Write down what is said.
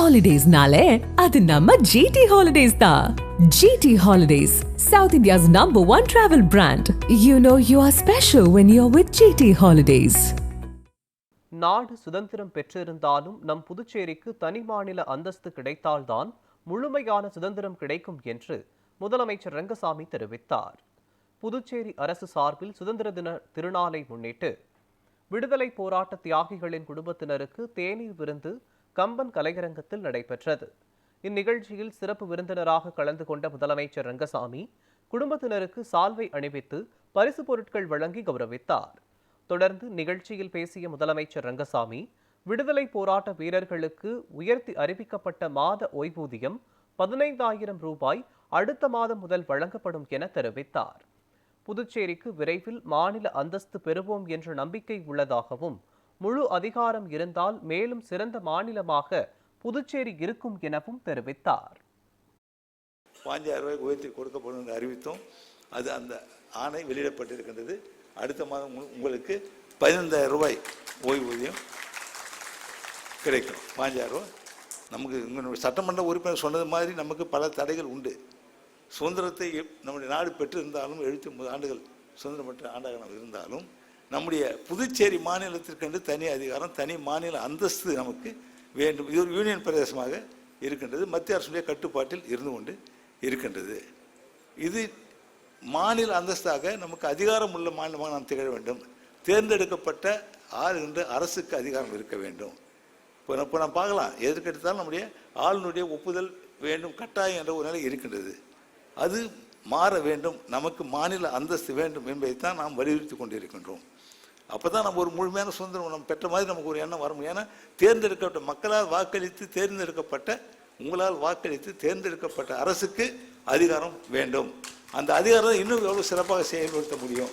Holidays-nale, adu namma GT Holidays da. GT Holidays, South India's #1 travel brand. You know you are special when you're with GT Holidays. நாடு சுதந்திரம் பெற்றிருந்தாலும் நம் புதுச்சேரிக்கு தனி மாநில அந்தஸ்து கிடைத்தால்தான் முழுமையான சுதந்திரம் கிடைக்கும் என்று முதலமைச்சர் ரங்கசாமி தெரிவித்தார். புதுச்சேரி அரசு சார்பில் சுதந்திர தின திருநாளை முன்னிட்டு விடுதலை போராட்ட தியாகிகளின் குடும்பத்தினருக்கு தேநீர் விருந்து கம்பன் கலையரங்கத்தில் நடைபெற்றது. இந்நிகழ்ச்சியில் சிறப்பு விருந்தினராக கலந்து கொண்ட முதலமைச்சர் ரங்கசாமி குடும்பத்தினருக்கு சால்வை அணிவித்து பரிசு பொருட்கள் வழங்கி கௌரவித்தார். தொடர்ந்து நிகழ்ச்சியில் பேசிய முதலமைச்சர் ரங்கசாமி விடுதலை போராட்ட வீரர்களுக்கு உயர்த்தி அறிவிக்கப்பட்ட மாத ஓய்வூதியம் 15,000 ரூபாய் அடுத்த மாதம் முதல் வழங்கப்படும் என தெரிவித்தார். புதுச்சேரிக்கு விரைவில் மாநில அந்தஸ்து பெறுவோம் என்ற நம்பிக்கை உள்ளதாகவும் முழு அதிகாரம் இருந்தால் மேலும் சிறந்த மாநிலமாக புதுச்சேரி இருக்கும் எனவும் தெரிவித்தார். 5,000 ரூபாய் உயர்த்தி கொடுக்கப்படும் என்று அறிவித்தோம். அது அந்த ஆணை வெளியிடப்பட்டிருக்கின்றது. அடுத்த மாதம் உங்களுக்கு 15,000 ரூபாய் ஓய்வூதியம் கிடைக்கும். 5,000 ரூபாய் நமக்கு சட்டமன்ற உறுப்பினர் சொன்னது மாதிரி நமக்கு பல தடைகள் உண்டு. சுதந்திரத்தை நம்முடைய நாடு பெற்றிருந்தாலும் 79 ஆண்டுகள் சுதந்திரம் பெற்ற ஆண்டாக நாம் இருந்தாலும் நம்முடைய புதுச்சேரி மாநிலத்திற்கென்று தனி அதிகாரம் தனி மாநில அந்தஸ்து நமக்கு வேண்டும். இது ஒரு யூனியன் பிரதேசமாக இருக்கின்றது. மத்திய அரசுடைய கட்டுப்பாட்டில் இருந்து கொண்டு இருக்கின்றது. இது மாநில அந்தஸ்தாக நமக்கு அதிகாரம் உள்ள மாநிலமாக நாம் திகழ வேண்டும். தேர்ந்தெடுக்கப்பட்ட ஆளுகின்ற அரசுக்கு அதிகாரம் இருக்க வேண்டும். இப்போ நாம் பார்க்கலாம், எதற்கெடுத்தாலும் நம்முடைய ஆளுநருடைய ஒப்புதல் வேண்டும் கட்டாயம் என்ற ஒரு நிலை இருக்கின்றது. அது மாற வேண்டும். நமக்கு மாநில அந்தஸ்து வேண்டும் என்பதைத்தான் நாம் வலியுறுத்தி கொண்டிருக்கின்றோம். அப்போ தான் நம்ம ஒரு முழுமையான சுதந்திரம் நம்ம பெற்ற மாதிரி நமக்கு ஒரு எண்ணம் வரும். ஏன்னா தேர்ந்தெடுக்கப்பட்ட மக்களால் வாக்களித்து தேர்ந்தெடுக்கப்பட்ட உங்களால் வாக்களித்து தேர்ந்தெடுக்கப்பட்ட அரசுக்கு அதிகாரம் வேண்டும். அந்த அதிகாரம் இன்னும் எவ்வளோ சிறப்பாக செயல்படுத்த முடியும்